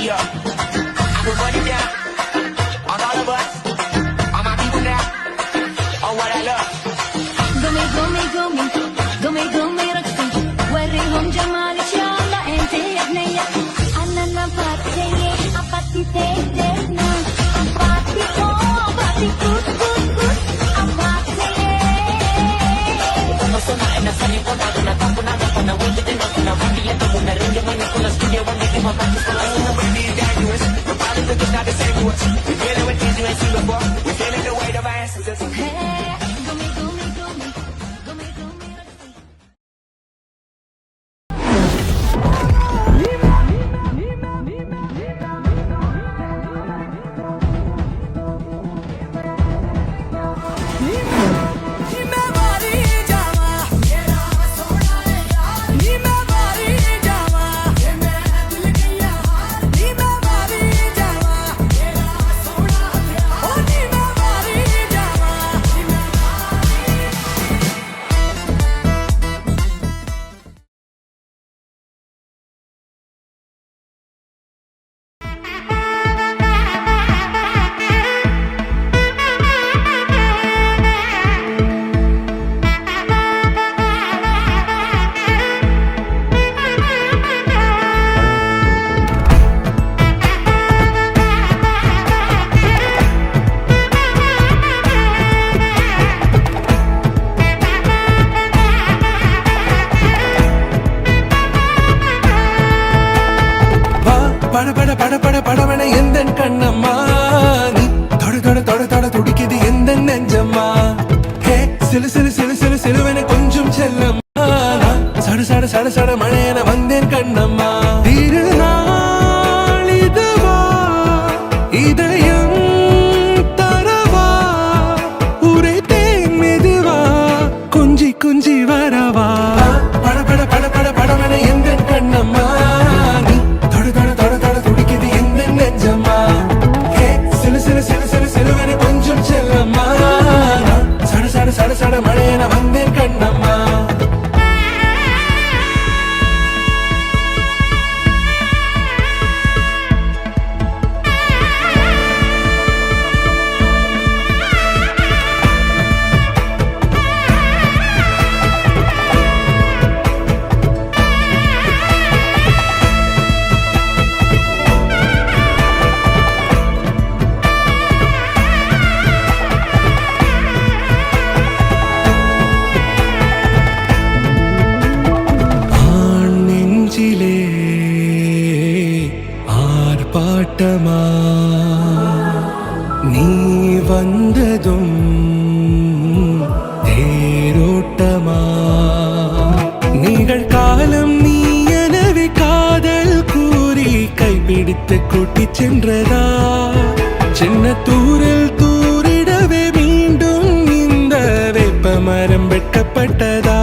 Yeah. I put money down on all of us, on my people now, on what I love. قومي قومي قومي قومي قومي رقصي وريهم جمالك يلا انت يا بنية انا نباتي اباتي تيتنا اباتي او اباتي كوت كوت كوت اباتي No sono en la salida con una tamponada con la vuelta de noche, una familia como una ring de money con la studio when they came up back to school. I don't know what it is dangerous, but probably think it's not the same to us. We feeling with things you ain't seen before, we feeling the weight of our ancestors. قومي قومي قومي قومي قومي رقصي பட பட பட பட படவன எந்தன் கண்ணம்மா நீ தொட தொட தொட தொட துடிக்குது எந்தன் நெஞ்சம்மா ஹே சிலு சிலு சிலு சிலு சிலுவன கொஞ்சம் செல்லம்மா சட சட சட சட மழையன வந்தேன் கண்ணம்மா திருநாள் இதுவா இதயம் தரவா உரைத்தேன் மெதுவா குஞ்சி குஞ்சி வரவா பட பட பட பட படவன எந்தன் கண்ணம்மா நீ தொட தொட தொட தொட துடிக்குது எந்தன் நெஞ்சம்மா ஹே சிலு சிலு சிலு சிலு சிலுவன கொஞ்சம் செல்லம்மா சட சட சட சட மழையன வந்தேன் கண்ணம்மா ஆண் நெஞ்சிலே ஆர்ப்பாட்டமா நீ வந்ததும் தேரோட்டமா நிகழ்காலம் நீ எனவே காதல் கூறி கைப்பிடித்து கூட்டிச் சென்றதா சின்ன தூரில் தூரிடவே மீண்டும் இந்த வேப்ப மரம் வெட்கப்பட்டதா